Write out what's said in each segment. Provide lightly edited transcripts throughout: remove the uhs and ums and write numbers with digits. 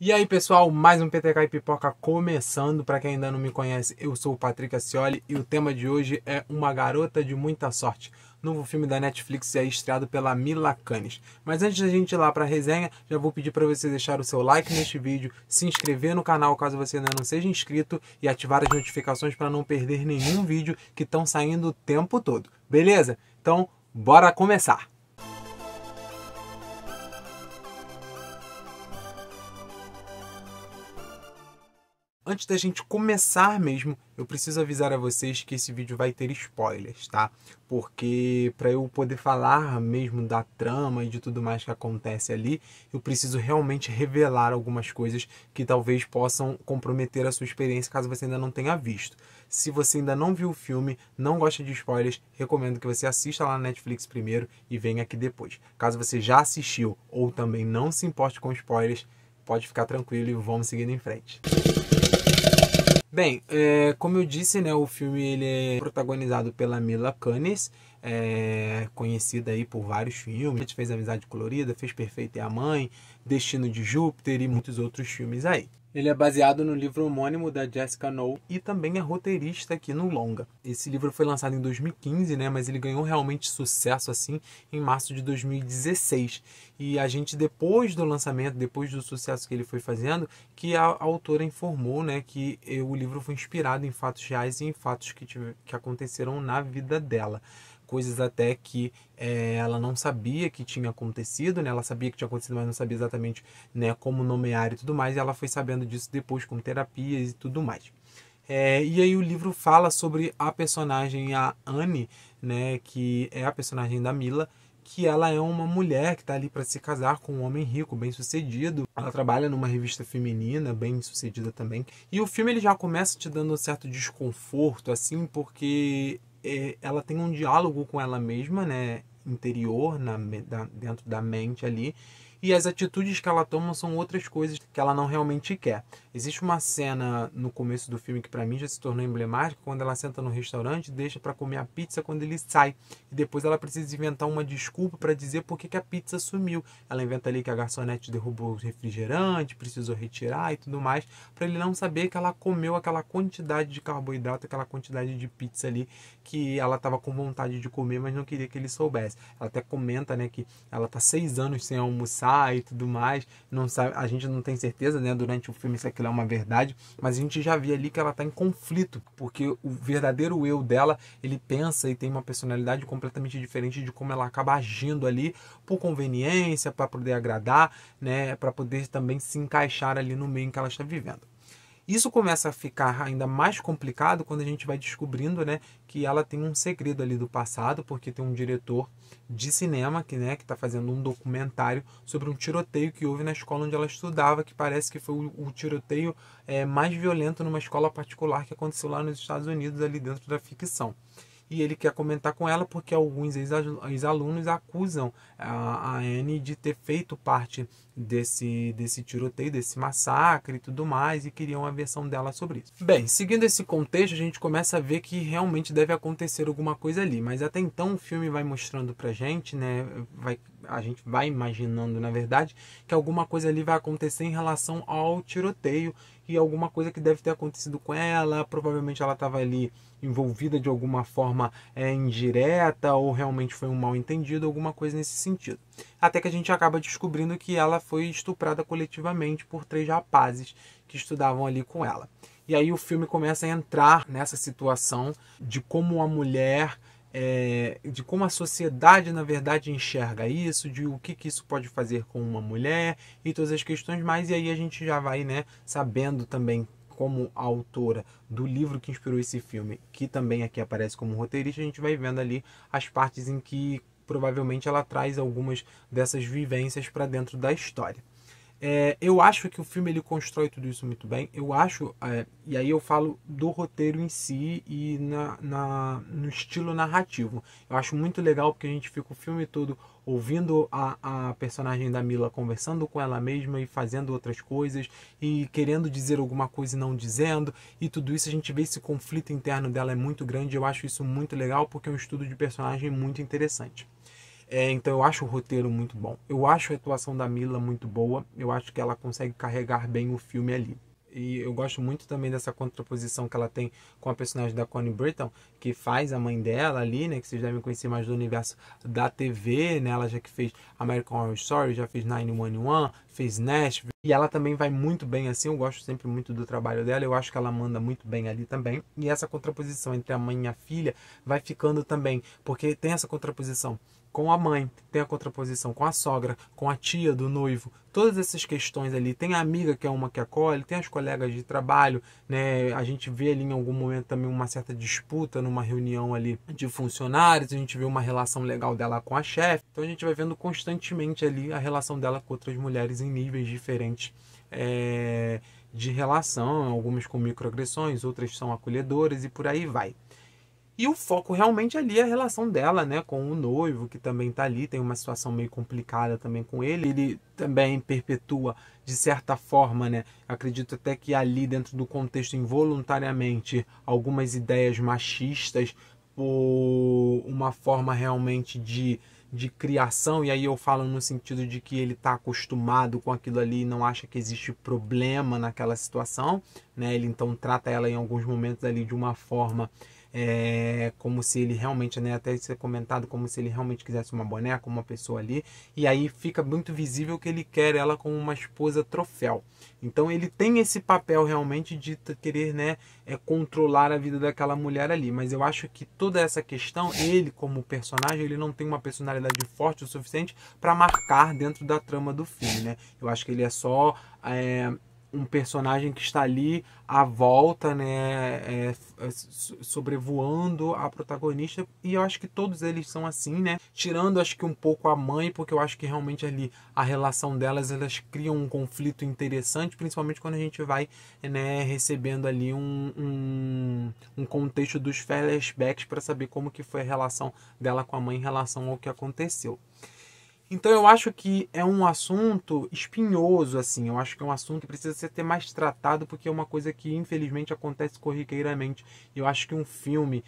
E aí pessoal, mais um PTK e Pipoca começando. Para quem ainda não me conhece, eu sou o Patrick Ascioli e o tema de hoje é Uma Garota de Muita Sorte, novo filme da Netflix estreado pela Mila Kunis. Mas antes da gente ir lá para a resenha, já vou pedir para você deixar o seu like neste vídeo, se inscrever no canal caso você ainda não seja inscrito e ativar as notificações para não perder nenhum vídeo que estão saindo o tempo todo. Beleza? Então, bora começar! Antes da gente começar mesmo, eu preciso avisar a vocês que esse vídeo vai ter spoilers, tá? Porque para eu poder falar mesmo da trama e de tudo mais que acontece ali, eu preciso realmente revelar algumas coisas que talvez possam comprometer a sua experiência caso você ainda não tenha visto. Se você ainda não viu o filme, não gosta de spoilers, recomendo que você assista lá na Netflix primeiro e venha aqui depois. Caso você já assistiu ou também não se importe com spoilers, pode ficar tranquilo e vamos seguindo em frente. Bem, como eu disse, né, o filme ele é protagonizado pela Mila Kunis, conhecida aí por vários filmes. A gente fez Amizade Colorida, fez Perfeita é a Mãe, Destino de Júpiter e muitos outros filmes aí. Ele é baseado no livro homônimo da Jessica Knoll e também é roteirista aqui no longa. Esse livro foi lançado em 2015, né, mas ele ganhou realmente sucesso assim em março de 2016. E a gente, depois do lançamento, depois do sucesso que ele foi fazendo, que a autora informou, né, que o livro foi inspirado em fatos reais e em fatos que aconteceram na vida dela. Coisas até que ela não sabia que tinha acontecido, né? Ela sabia que tinha acontecido, mas não sabia exatamente, né, como nomear e tudo mais, e ela foi sabendo disso depois com terapias e tudo mais. E aí o livro fala sobre a personagem, a Annie, né, que é a personagem da Mila, que ela é uma mulher que está ali para se casar com um homem rico, bem sucedido. Ela trabalha numa revista feminina, bem sucedida também. E o filme ele já começa te dando um certo desconforto, assim, porque ela tem um diálogo com ela mesma, né, interior, dentro da mente ali, e as atitudes que ela toma são outras coisas que ela não realmente quer. Existe uma cena no começo do filme que para mim já se tornou emblemática, quando ela senta no restaurante, deixa para comer a pizza quando ele sai, e depois ela precisa inventar uma desculpa para dizer por que a pizza sumiu. Ela inventa ali que a garçonete derrubou o refrigerante, precisou retirar e tudo mais, para ele não saber que ela comeu aquela quantidade de carboidrato, aquela quantidade de pizza ali que ela estava com vontade de comer, mas não queria que ele soubesse. Ela até comenta, né, que ela está 6 anos sem almoçar e tudo mais, não sabe, a gente não tem certeza, né, durante o filme se aquilo é uma verdade, mas a gente já vê ali que ela está em conflito, porque o verdadeiro eu dela, ele pensa e tem uma personalidade completamente diferente de como ela acaba agindo ali por conveniência, para poder agradar, né, para poder também se encaixar ali no meio em que ela está vivendo. Isso começa a ficar ainda mais complicado quando a gente vai descobrindo, né, que ela tem um segredo ali do passado, porque tem um diretor de cinema que está fazendo um documentário sobre um tiroteio que houve na escola onde ela estudava, que parece que foi o tiroteio mais violento numa escola particular que aconteceu lá nos Estados Unidos, ali dentro da ficção. E ele quer comentar com ela porque alguns ex-alunos acusam a Annie de ter feito parte desse tiroteio, desse massacre e tudo mais, e queriam a versão dela sobre isso. Bem, seguindo esse contexto, a gente começa a ver que realmente deve acontecer alguma coisa ali, mas até então o filme vai mostrando pra gente, né, a gente vai imaginando, na verdade, que alguma coisa ali vai acontecer em relação ao tiroteio e alguma coisa que deve ter acontecido com ela. Provavelmente ela estava ali envolvida de alguma forma indireta, ou realmente foi um mal entendido, alguma coisa nesse sentido. Até que a gente acaba descobrindo que ela foi estuprada coletivamente por 3 rapazes que estudavam ali com ela. E aí o filme começa a entrar nessa situação de como a mulher, de como a sociedade na verdade enxerga isso, de o que isso pode fazer com uma mulher e todas as questões mais. E aí a gente já vai, né, sabendo também, como a autora do livro que inspirou esse filme, que também aqui aparece como roteirista, a gente vai vendo ali as partes em que provavelmente ela traz algumas dessas vivências para dentro da história. Eu acho que o filme ele constrói tudo isso muito bem. Eu acho, e aí eu falo do roteiro em si e no estilo narrativo. Eu acho muito legal porque a gente fica o filme todo ouvindo a personagem da Mila conversando com ela mesma e fazendo outras coisas e querendo dizer alguma coisa e não dizendo, e tudo isso a gente vê esse conflito interno dela é muito grande. Eu acho isso muito legal porque é um estudo de personagem muito interessante. Então eu acho o roteiro muito bom. Eu acho a atuação da Mila muito boa. Eu acho que ela consegue carregar bem o filme ali. E eu gosto muito também dessa contraposição que ela tem com a personagem da Connie Britton, que faz a mãe dela ali, né? Que vocês devem conhecer mais do universo da TV, né? Ela já que fez American Horror Story, já fez 911, fez Nashville. E ela também vai muito bem assim, eu gosto sempre muito do trabalho dela, eu acho que ela manda muito bem ali também. E essa contraposição entre a mãe e a filha vai ficando também, porque tem essa contraposição com a mãe, tem a contraposição com a sogra, com a tia do noivo, todas essas questões ali. Tem a amiga que é uma que acolhe, tem as colegas de trabalho, né? A gente vê ali em algum momento também uma certa disputa numa reunião ali de funcionários, a gente vê uma relação legal dela com a chefe. Então a gente vai vendo constantemente ali a relação dela com outras mulheres em níveis diferentes de relação, algumas com microagressões, outras são acolhedoras e por aí vai. E o foco realmente ali é a relação dela, né, com o noivo, que também está ali, tem uma situação meio complicada também com ele. Ele também perpetua, de certa forma, né, acredito até que ali dentro do contexto involuntariamente, algumas ideias machistas por uma forma realmente de criação, e aí eu falo no sentido de que ele está acostumado com aquilo ali e não acha que existe problema naquela situação, né? Ele então trata ela em alguns momentos ali de uma forma como se ele realmente, né, até ser comentado como se ele realmente quisesse uma boneca, uma pessoa ali, e aí fica muito visível que ele quer ela como uma esposa troféu. Então ele tem esse papel realmente de querer, né, controlar a vida daquela mulher ali, mas eu acho que toda essa questão, ele como personagem, ele não tem uma personalidade forte o suficiente para marcar dentro da trama do filme, né? Eu acho que ele é só um personagem que está ali à volta, né, sobrevoando a protagonista, e eu acho que todos eles são assim, né, tirando acho que um pouco a mãe, porque eu acho que realmente ali a relação delas, elas criam um conflito interessante, principalmente quando a gente vai, né, recebendo ali um contexto dos flashbacks para saber como que foi a relação dela com a mãe em relação ao que aconteceu. Então eu acho que é um assunto espinhoso, assim. Eu acho que é um assunto que precisa ser mais tratado, porque é uma coisa que infelizmente acontece corriqueiramente. Eu acho que um filme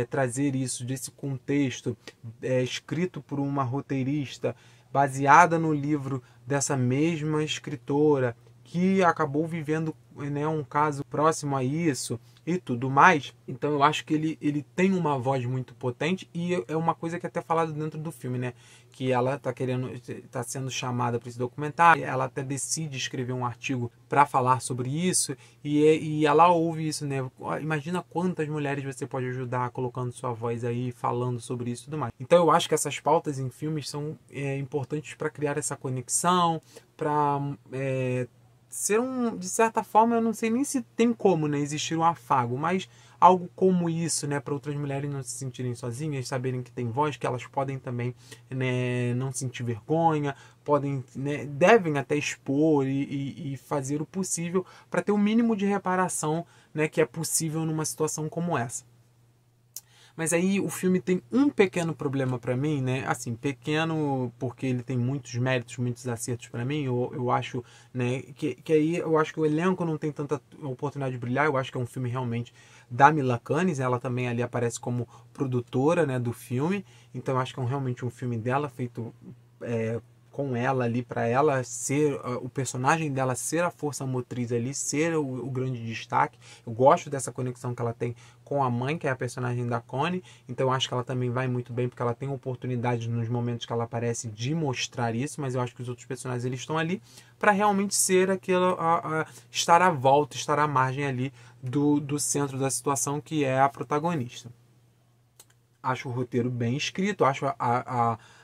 trazer isso desse contexto escrito por uma roteirista baseada no livro dessa mesma escritora que acabou vivendo, né, um caso próximo a isso e tudo mais. Então eu acho que ele tem uma voz muito potente, e é uma coisa que é até falado dentro do filme, né, que ela tá sendo chamada para esse documentário, ela até decide escrever um artigo para falar sobre isso, e ela ouve isso, né? Imagina quantas mulheres você pode ajudar colocando sua voz aí, falando sobre isso e tudo mais. Então eu acho que essas pautas em filmes são importantes para criar essa conexão, para ser de certa forma, eu não sei nem se tem como, né, existir um afago, mas algo como isso, né, para outras mulheres não se sentirem sozinhas, saberem que tem voz, que elas podem também, né, não sentir vergonha, podem, né, devem até expor e fazer o possível para ter o mínimo de reparação, né, que é possível numa situação como essa. Mas aí o filme tem um pequeno problema para mim, né? Assim, pequeno porque ele tem muitos méritos, muitos acertos para mim. Eu acho, né, que aí eu acho que o elenco não tem tanta oportunidade de brilhar. Eu acho que é um filme realmente da Mila Kunis. Ela também ali aparece como produtora, né, do filme. Então eu acho que é realmente um filme dela feito com ela ali, para ela ser o personagem dela, ser a força motriz ali, ser o grande destaque. Eu gosto dessa conexão que ela tem com a mãe, que é a personagem da Connie, então eu acho que ela também vai muito bem, porque ela tem oportunidade nos momentos que ela aparece de mostrar isso, mas eu acho que os outros personagens eles estão ali para realmente ser aquilo, estar à volta, estar à margem ali do centro da situação, que é a protagonista. Acho o roteiro bem escrito, acho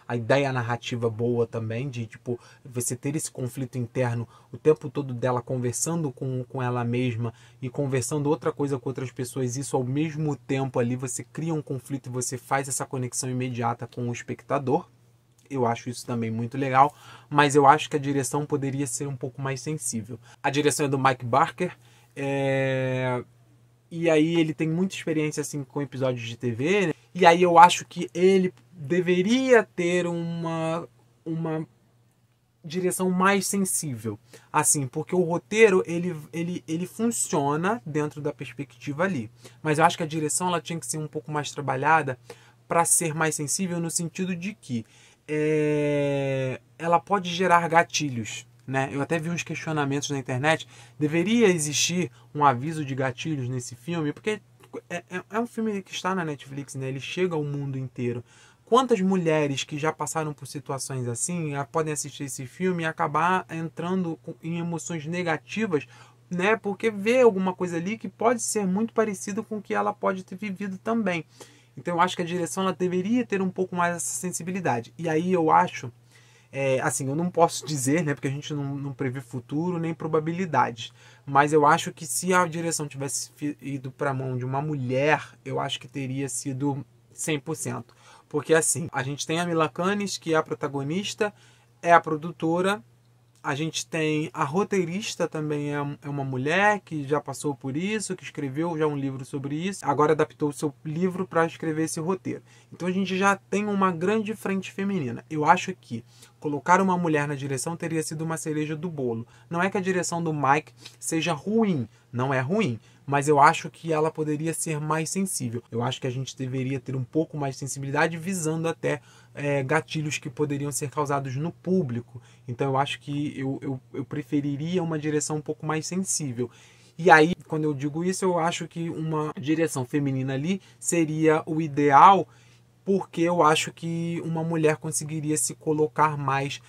a ideia narrativa boa também, de tipo, você ter esse conflito interno o tempo todo dela conversando com ela mesma e conversando outra coisa com outras pessoas, isso ao mesmo tempo ali você cria um conflito e você faz essa conexão imediata com o espectador. Eu acho isso também muito legal, mas eu acho que a direção poderia ser um pouco mais sensível. A direção é do Mike Barker, e aí ele tem muita experiência assim com episódios de TV, né? E aí eu acho que ele deveria ter uma direção mais sensível, assim, porque o roteiro ele funciona dentro da perspectiva ali, mas eu acho que a direção ela tinha que ser um pouco mais trabalhada para ser mais sensível, no sentido de que ela pode gerar gatilhos, né? Eu até vi uns questionamentos na internet. Deveria existir um aviso de gatilhos nesse filme? Porque é um filme que está na Netflix, né? Ele chega ao mundo inteiro. Quantas mulheres que já passaram por situações assim podem assistir esse filme e acabar entrando em emoções negativas, né? Porque vê alguma coisa ali que pode ser muito parecido com o que ela pode ter vivido também. Então eu acho que a direção ela deveria ter um pouco mais essa sensibilidade. E aí eu acho, assim, eu não posso dizer, né? Porque a gente não prevê futuro nem probabilidades. Mas eu acho que se a direção tivesse ido para a mão de uma mulher, eu acho que teria sido 100%. Porque assim, a gente tem a Mila Kunis, que é a protagonista, é a produtora. A gente tem a roteirista também, é uma mulher que já passou por isso, que escreveu já um livro sobre isso, agora adaptou o seu livro para escrever esse roteiro. Então a gente já tem uma grande frente feminina. Eu acho que colocar uma mulher na direção teria sido uma cereja do bolo. Não é que a direção do Mike seja ruim, não é ruim, mas eu acho que ela poderia ser mais sensível. Eu acho que a gente deveria ter um pouco mais de sensibilidade, visando até gatilhos que poderiam ser causados no público. Então eu acho que eu preferiria uma direção um pouco mais sensível. E aí, quando eu digo isso, eu acho que uma direção feminina ali seria o ideal, porque eu acho que uma mulher conseguiria se colocar mais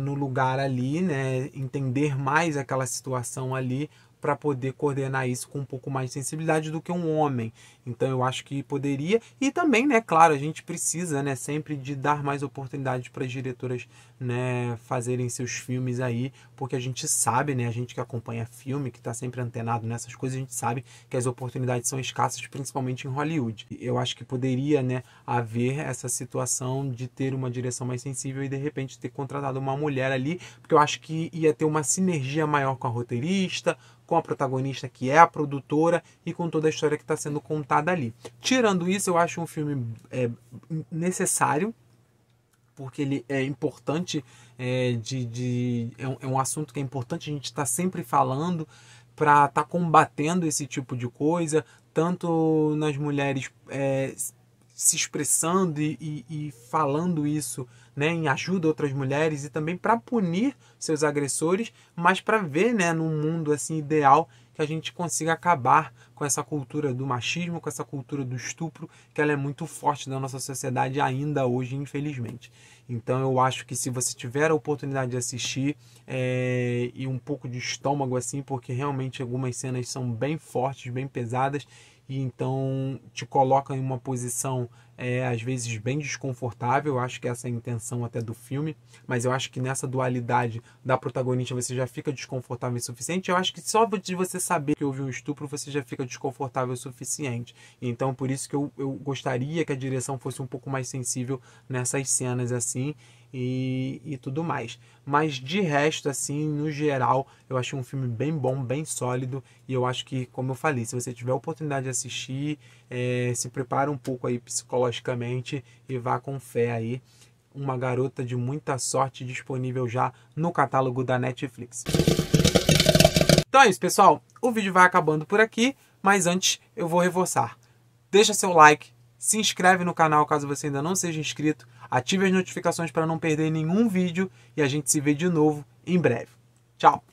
no lugar ali, né? Entender mais aquela situação ali, para poder coordenar isso com um pouco mais de sensibilidade do que um homem. Então eu acho que poderia. E também, né, claro, a gente precisa, né, sempre de dar mais oportunidades para as diretoras, né, fazerem seus filmes aí, porque a gente sabe, né, a gente que acompanha filme, que está sempre antenado nessas coisas, a gente sabe que as oportunidades são escassas, principalmente em Hollywood. Eu acho que poderia, né, haver essa situação de ter uma direção mais sensível e de repente ter contratado uma mulher ali, porque eu acho que ia ter uma sinergia maior com a roteirista, com a protagonista que é a produtora e com toda a história que está sendo contada ali. Tirando isso, eu acho um filme necessário, porque ele é importante, é um assunto que é importante a gente estar sempre falando para estar combatendo esse tipo de coisa, tanto nas mulheres se expressando e falando isso, né, em ajuda a outras mulheres e também para punir seus agressores, mas para ver, né, num mundo assim ideal que a gente consiga acabar com essa cultura do machismo, com essa cultura do estupro, que ela é muito forte na nossa sociedade ainda hoje, infelizmente. Então eu acho que se você tiver a oportunidade de assistir e um pouco de estômago assim, porque realmente algumas cenas são bem fortes, bem pesadas, e então te coloca em uma posição às vezes bem desconfortável. Eu acho que essa é a intenção até do filme, mas eu acho que nessa dualidade da protagonista você já fica desconfortável o suficiente. Eu acho que só de você saber que houve um estupro você já fica desconfortável o suficiente. Então por isso que eu gostaria que a direção fosse um pouco mais sensível nessas cenas assim e tudo mais. Mas de resto, assim, no geral, eu achei um filme bem bom, bem sólido. E eu acho que, como eu falei, se você tiver a oportunidade de assistir, se prepara um pouco aí psicologicamente e vá com fé aí. Uma Garota de Muita Sorte, disponível já no catálogo da Netflix. Então é isso, pessoal. O vídeo vai acabando por aqui, mas antes eu vou reforçar. Deixa seu like, se inscreve no canal caso você ainda não seja inscrito, ative as notificações para não perder nenhum vídeo e a gente se vê de novo em breve. Tchau!